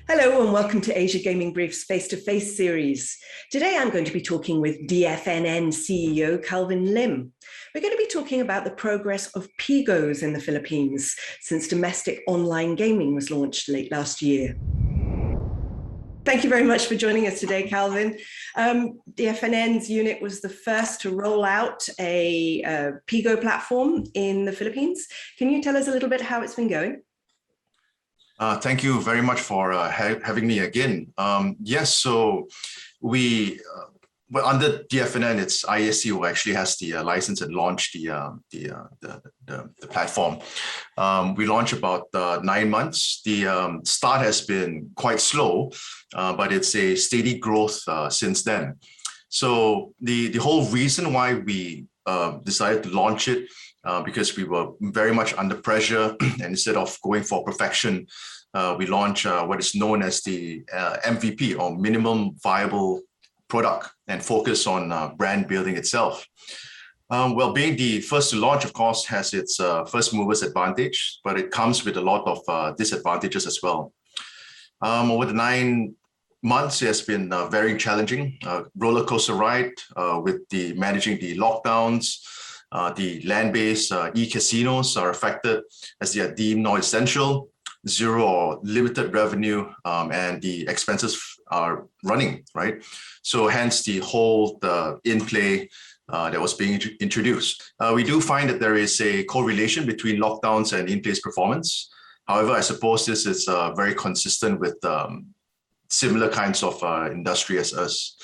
Hello and welcome to Asia Gaming Brief's face-to-face series. Today I'm going to be talking with DFNN CEO Calvin Lim. We're going to be talking about the progress of PIGOs in the Philippines since domestic online gaming was launched late last year. Thank you very much for joining us today, Calvin. DFNN's unit was the first to roll out a PIGO platform in the Philippines. Can you tell us a little bit how it's been going? Thank you very much for having me again. Yes, so we, under DFNN, it's ISC who actually has the license and launched the platform. We launched about 9 months. The start has been quite slow, but it's a steady growth since then. So the whole reason why we decided to launch it because we were very much under pressure, and instead of going for perfection, we launched what is known as the MVP, or minimum viable product, and focus on brand building itself. Well, being the first to launch, of course, has its first movers advantage, but it comes with a lot of disadvantages as well. Over the 9 months, it has been very challenging, roller coaster ride with managing the lockdowns. The land-based e-casinos are affected as they are deemed non-essential, zero or limited revenue, and the expenses are running, right? So hence the whole in-play that was being introduced. We do find that there is a correlation between lockdowns and in-place performance. However, I suppose this is very consistent with similar kinds of industry as us.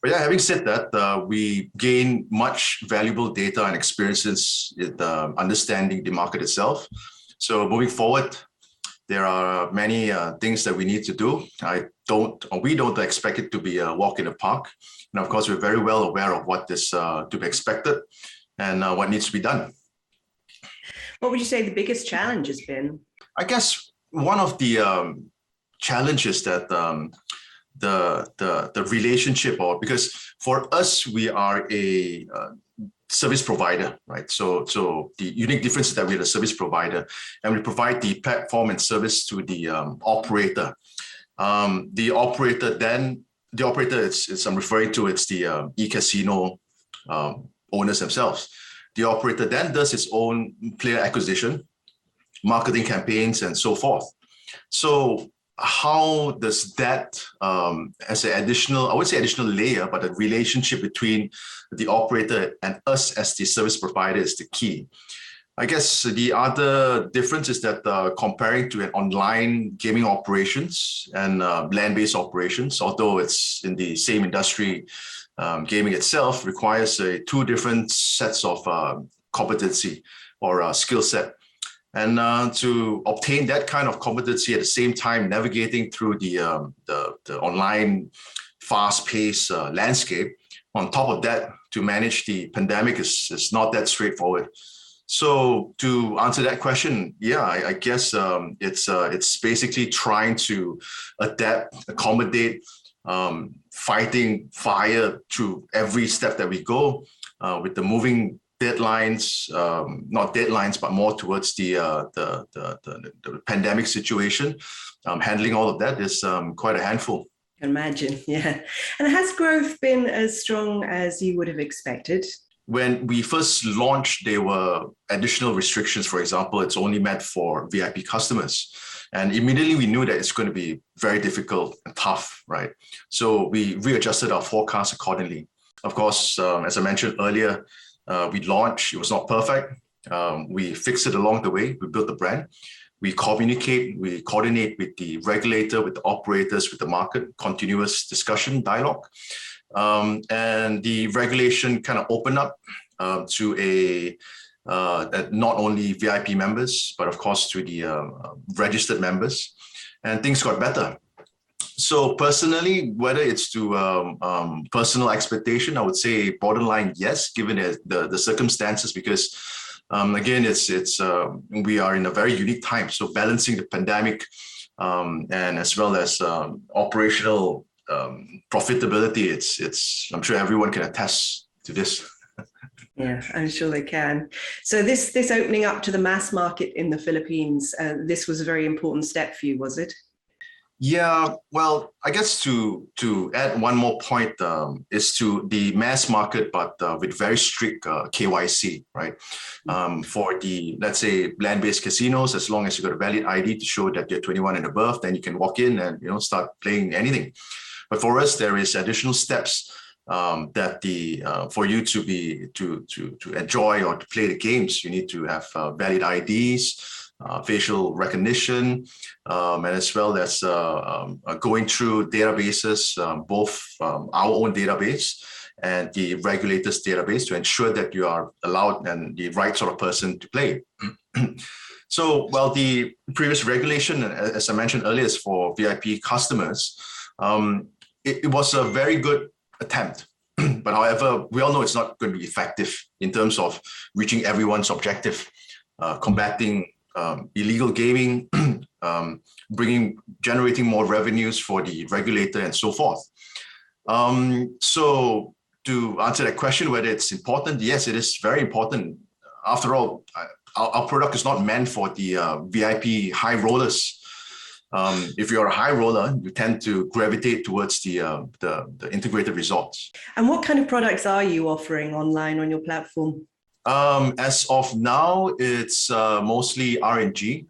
But yeah, having said that, we gain much valuable data and experiences in understanding the market itself. So moving forward, there are many things that we need to do. We don't expect it to be a walk in the park. And of course, we're very well aware of what is to be expected and what needs to be done. What would you say the biggest challenge has been? I guess one of the challenges that the relationship, or because for us, we are a service provider, right? So the unique difference is that we're a service provider and we provide the platform and service to the operator. The operator is I'm referring to, it's the e-casino owners themselves. The operator then does its own player acquisition, marketing campaigns, and so forth. So how does that, as an additional, I would say additional layer, but a relationship between the operator and us as the service provider is the key. I guess the other difference is that comparing to an online gaming operations and land-based operations, although it's in the same industry, gaming itself requires two different sets of competency or skill set. And to obtain that kind of competency at the same time, navigating through the online fast-paced landscape, on top of that, to manage the pandemic is not that straightforward. So to answer that question, yeah, I guess it's basically trying to adapt, accommodate, fighting fire through every step that we go with the moving deadlines, not deadlines, but more towards the pandemic situation. Handling all of that is quite a handful. I can imagine, yeah. And has growth been as strong as you would have expected? When we first launched, there were additional restrictions. For example, it's only meant for VIP customers. And immediately we knew that it's going to be very difficult and tough, right? So we readjusted our forecast accordingly. Of course, as I mentioned earlier, we launched, it was not perfect. We fixed it along the way. We built the brand. We communicate, we coordinate with the regulator, with the operators, with the market, continuous discussion, dialogue. And the regulation kind of opened up to not only VIP members, but of course to the registered members, and things got better. So personally, whether it's to personal expectation, I would say borderline yes, given the circumstances, because again, we are in a very unique time. So balancing the pandemic and as well as operational profitability, I'm sure everyone can attest to this. Yeah, I'm sure they can. So this opening up to the mass market in the Philippines, this was a very important step for you, was it? Yeah, well, I guess to add one more point is to the mass market, but with very strict KYC, right? For the, let's say, land-based casinos, as long as you got a valid ID to show that you're 21 and above, then you can walk in and start playing anything. But for us, there is additional steps that for you to enjoy or to play the games, you need to have valid IDs. Facial recognition, and as well as going through databases, both our own database and the regulators' database, to ensure that you are allowed and the right sort of person to play. So, well, the previous regulation, as I mentioned earlier, is for VIP customers. It was a very good attempt. But however, we all know it's not going to be effective in terms of reaching everyone's objective, combating illegal gaming, generating more revenues for the regulator and so forth. So to answer that question, whether it's important, yes, it is very important. After all, our product is not meant for the VIP high rollers. If you're a high roller, you tend to gravitate towards the integrated resorts. And what kind of products are you offering online on your platform? As of now, it's mostly RNG,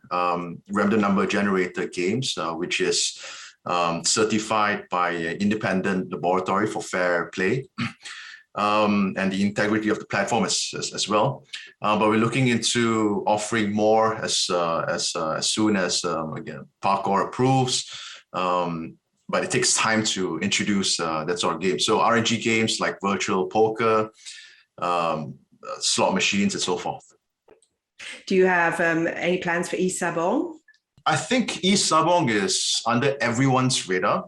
random number generator games, which is certified by an independent laboratory for fair play, and the integrity of the platform as well. But we're looking into offering more as soon as again PIGO approves. But it takes time to introduce that sort of game. So RNG games like virtual poker, slot machines, and so forth. Do you have any plans for Isabong? I think Isabong is under everyone's radar.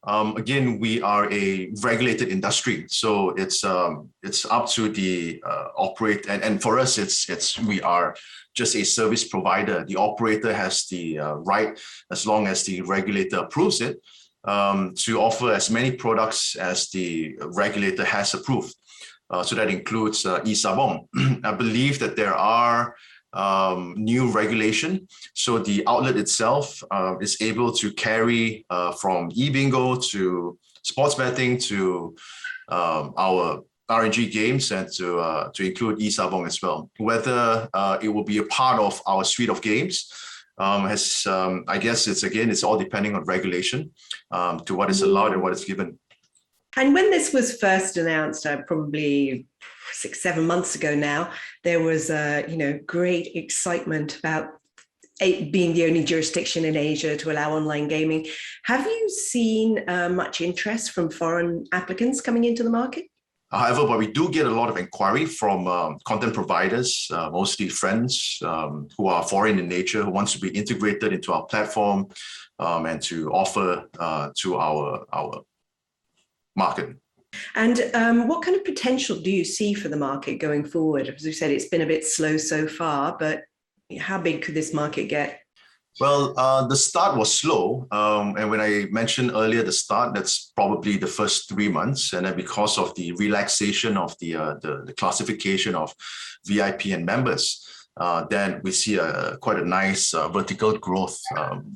Again, we are a regulated industry, so it's up to the operator, and for us, we are just a service provider. The operator has the right, as long as the regulator approves it, to offer as many products as the regulator has approved. So that includes Isabong. I believe that there are new regulation. So the outlet itself is able to carry from e-bingo to sports betting to our RNG games, and to include Isabong as well. Whether it will be a part of our suite of games, I guess it's all depending on regulation, to what is allowed and what is given. And when this was first announced, probably 6-7 months ago now, there was great excitement about it being the only jurisdiction in Asia to allow online gaming. Have you seen much interest from foreign applicants coming into the market? However, but we do get a lot of inquiry from content providers, mostly friends who are foreign in nature, who wants to be integrated into our platform and to offer to our market. And what kind of potential do you see for the market going forward? As you said, it's been a bit slow so far, but how big could this market get? Well, the start was slow. And when I mentioned earlier the start, that's probably the first 3 months. And then because of the relaxation of the classification of VIP and members, then we see quite a nice vertical growth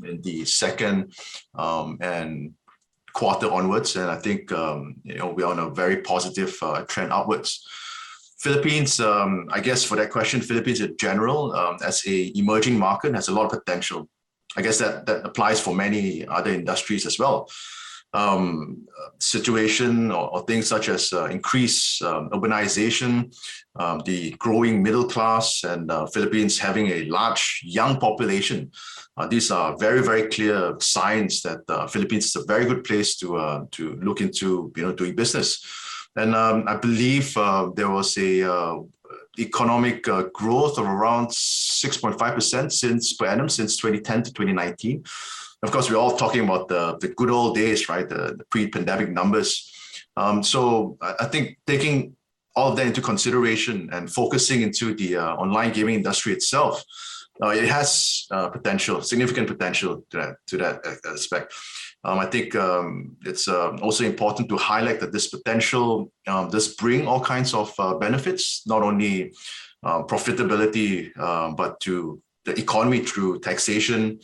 in the second and quarter onwards, and I think we're on a very positive trend upwards. Philippines, I guess for that question, Philippines in general, as a emerging market, has a lot of potential. I guess that applies for many other industries as well. Situation or things such as increased urbanization, the growing middle class, and Philippines having a large young population. These are very, very clear signs that Philippines is a very good place to look into, doing business. And I believe there was a economic growth of around 6.5% per annum since 2010 to 2019. Of course, we're all talking about the good old days, right? The pre-pandemic numbers. So I think taking all of that into consideration and focusing into the online gaming industry itself, it has significant potential to that aspect. I think it's also important to highlight that this potential does bring all kinds of benefits, not only profitability, but to the economy through taxation,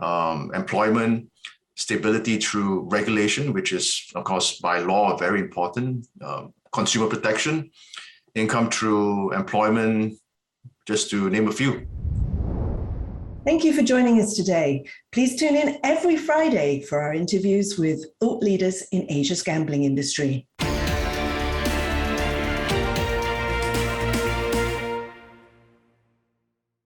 employment, stability through regulation, which is, of course, by law, very important, consumer protection, income through employment, just to name a few. Thank you for joining us today. Please tune in every Friday for our interviews with thought leaders in Asia's gambling industry.